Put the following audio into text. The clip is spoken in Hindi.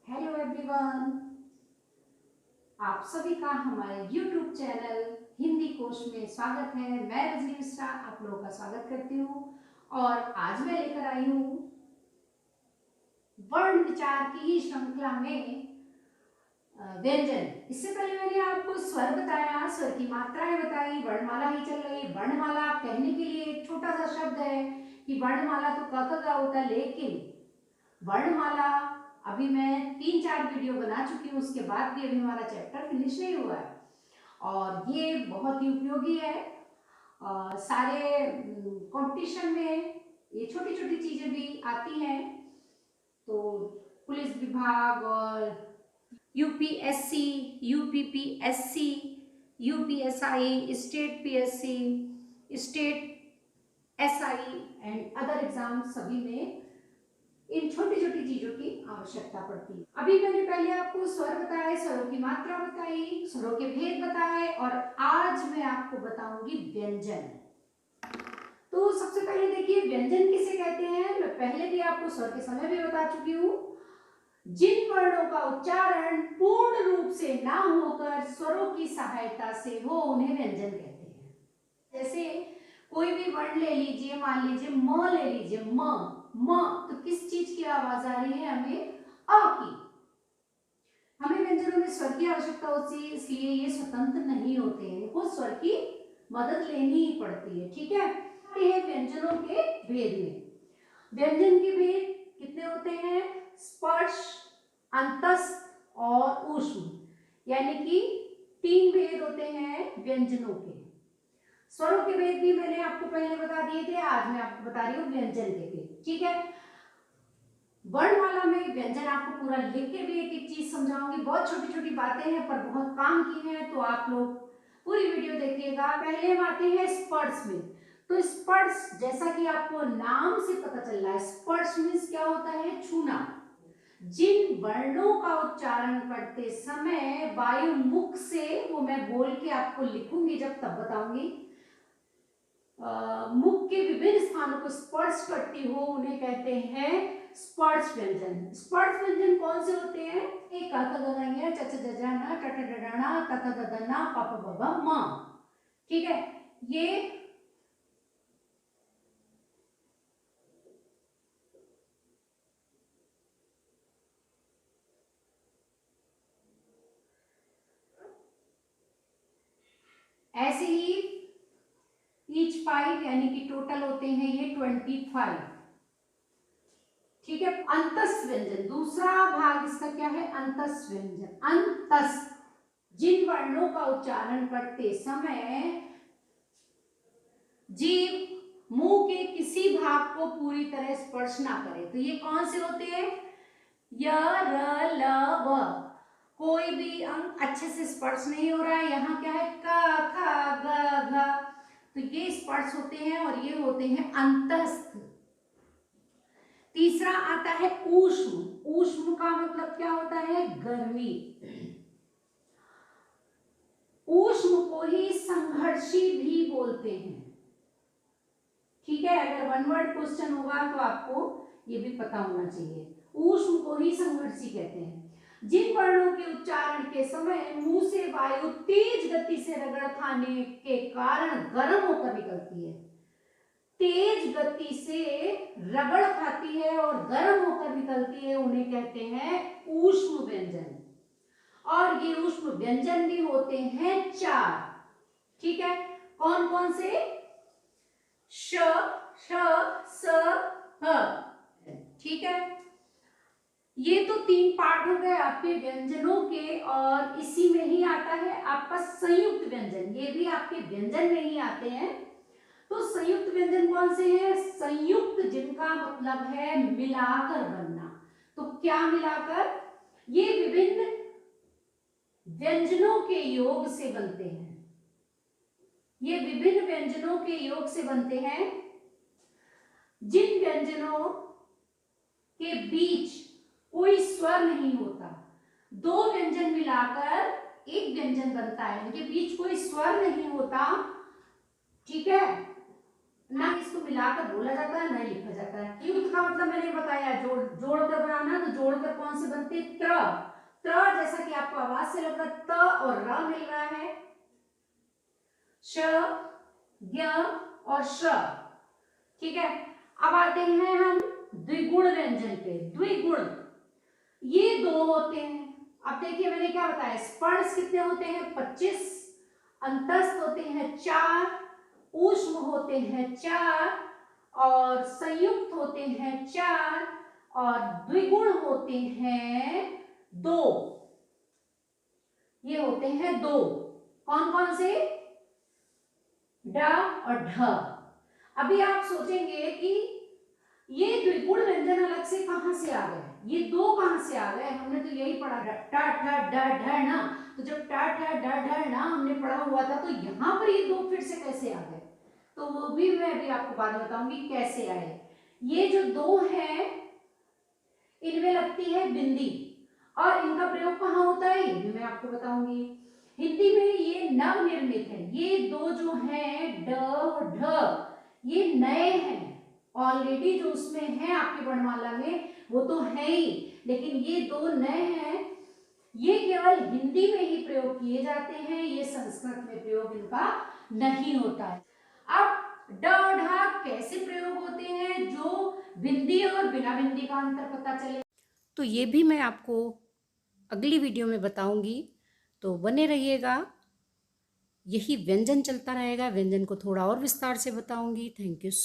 हेलो एवरीवन, आप सभी का हमारे YouTube चैनल हिंदी कोश में स्वागत है। मैं रजनी मिश्रा आप लोगों का स्वागत करती हूँ और आज मैं लेकर आई हूँ वर्ण विचार की ही श्रृंखला में व्यंजन। इससे पहले मैंने आपको स्वर बताया, स्वर की मात्राएं बताई, वर्णमाला ही चल रही। वर्णमाला कहने के लिए एक छोटा सा शब्द है कि वर्णमाला तो क ख ग होता है, लेकिन वर्णमाला अभी मैं 3-4 वीडियो बना चुकी हूँ, उसके बाद भी अभी हमारा चैप्टर फिनिश नहीं हुआ है और ये बहुत ही उपयोगी है। सारे कंपटीशन में ये छोटी छोटी चीजें भी आती हैं, तो पुलिस विभाग और UPSC, UPPSC, UPSI, state PSC, state SI and other exam सभी में इन छोटी छोटी चीजों की आवश्यकता पड़ती है। अभी मैंने पहले आपको स्वर बताए, स्वरों की मात्रा बताई, स्वरों के भेद बताए और आज मैं आपको बताऊंगी व्यंजन। तो सबसे पहले देखिए व्यंजन किसे कहते हैं। मैं पहले भी आपको स्वर के समय भी बता चुकी हूँ। जिन वर्णों का उच्चारण पूर्ण रूप से ना होकर स्वरों की सहायता से हो उन्हें व्यंजन कहते हैं। जैसे कोई भी वर्ण ले लीजिए, मान लीजिए म ले लीजिए, म, तो किस चीज की आवाज आ रही है? हमें अ की। हमें व्यंजनों में स्वर की आवश्यकता होती है, इसलिए ये स्वतंत्र नहीं होते हैं, इनको स्वर की मदद लेनी ही पड़ती है। ठीक है, ये व्यंजनों के भेद में व्यंजन के भेद कितने होते हैं? स्पर्श, अंतस्थ और ऊष्म, यानी कि 3 भेद होते हैं व्यंजनों के। स्वरों के भेद भी मैंने आपको पहले बता दिए थे, आज मैं आपको बता रही हूँ व्यंजन के भेद। ठीक है, वर्णमाला में व्यंजन आपको पूरा लिख के भी एक एक चीज समझाऊंगी। बहुत छोटी छोटी बातें हैं पर बहुत काम की हैं, तो आप लोग पूरी वीडियो देखिएगा। पहले हम आते हैं स्पर्श में। तो स्पर्श जैसा कि आपको नाम से पता चल रहा है, स्पर्श मीन्स क्या होता है? छूना। जिन वर्णों का उच्चारण करते समय वायु मुख से, वो मैं बोल के आपको लिखूंगी जब तब बताऊंगी, मुख के विभिन्न स्थानों को स्पर्श करती हो उन्हें कहते हैं स्पर्श व्यंजन। स्पर्श व्यंजन कौन से होते हैं? एक क ख ग घ ङ च छ ज झ न ट ठ ड ढ ण त थ द ध न प प ब भ म। ठीक है, ये ऐसे ही ईच 5 यानी कि टोटल होते हैं ये 25। ठीक है, अंतस्थ व्यंजन दूसरा भाग इसका क्या है? अंतस्थ व्यंजन। अंतस्थ जिन वर्णों का उच्चारण करते समय जीभ मुंह के किसी भाग को पूरी तरह स्पर्श ना करे, तो ये कौन से होते हैं? य, र, ल, व। कोई भी अंग अच्छे से स्पर्श नहीं हो रहा है। यहाँ क्या है? क, ख, ग, घ, तो ये स्पर्श होते हैं और ये होते हैं अंतस्थ। तीसरा आता है ऊष्म। ऊष्म का मतलब क्या होता है? गर्मी। ऊष्म को ही संघर्षी भी बोलते हैं। ठीक है, अगर वन वर्ड क्वेश्चन होगा तो आपको ये भी पता होना चाहिए। ऊष्म को ही संघर्षी कहते हैं। जिन वर्णों के उच्चारण के समय मुंह से वायु तेज गति से रगड़ खाने के कारण गर्म होकर निकलती है। तेज गति से रगड़ खाती है और गर्म होकर निकलती है, उन्हें कहते हैं ऊष्म व्यंजन। और ये ऊष्म व्यंजन भी होते हैं 4। ठीक है, कौन कौन से? श, श, स, ह। ठीक है, ये तो 3 पार्ट हो गए आपके व्यंजनों के और इसी में ही आता है आपका संयुक्त व्यंजन। ये भी आपके व्यंजन में ही आते हैं। तो संयुक्त व्यंजन कौन से हैं? संयुक्त जिनका मतलब है मिलाकर बनना। तो क्या मिलाकर? ये विभिन्न व्यंजनों के योग से बनते हैं। ये विभिन्न व्यंजनों के योग से बनते हैं। जिन व्यंजनों के बीच कोई स्वर नहीं होता, 2 व्यंजन मिलाकर एक व्यंजन बनता है, इनके बीच कोई स्वर नहीं होता। ठीक है, ना इसको सिर्फ मिलाकर बोला जाता है, नहीं लिखा जाता है। युक्त का मतलब मैंने बताया, जोड़कर बनाना, तो जोड़कर कौन से बनते हैं? त्र, जैसा कि आपको आवाज से लग रहा है त और र मिल रहा है, श, ज्ञ और श, ठीक है। अब आते हैं हम द्विगुण व्यंजन पे। द्विगुण ये दो होते हैं। अब देखिए मैंने क्या बताया, स्पर्श कितने होते हैं? 25, अंतस्थ होते हैं 4, ऊष्म होते हैं 4, और संयुक्त होते हैं 4, और द्विगुण होते हैं 2। ये होते हैं 2। कौन कौन से? ड और ढ। अभी आप सोचेंगे कि ये द्विगुण व्यंजन अलग से कहां से आ गए, ये दो कहां से आ गए? हमने तो यही पढ़ा ट ठ ड ढ ना, तो जब ट ठ ड ढ ना हमने पढ़ा हुआ था, तो यहां पर ये दो फिर से कैसे आ गए? तो वो भी मैं अभी आपको बाद में बताऊंगी कैसे आए। ये जो दो है, इनमें लगती है बिंदी, और इनका प्रयोग कहाँ होता है ये भी मैं आपको बताऊंगी। हिंदी में ये नवनिर्मित है। ये दो जो हैं ड और ढ, ये नए हैं। ऑलरेडी जो उसमें है आपके वर्णमाला में वो तो है ही, लेकिन ये दो नए हैं। ये केवल हिंदी में ही प्रयोग किए जाते हैं, ये संस्कृत में प्रयोग इनका नहीं होता है। अब ड और ढ कैसे प्रयोग होते हैं, जो बिंदी और बिना बिंदी का अंतर पता चले, तो ये भी मैं आपको अगली वीडियो में बताऊंगी। तो बने रहिएगा, यही व्यंजन चलता रहेगा। व्यंजन को थोड़ा और विस्तार से बताऊंगी। Thank you so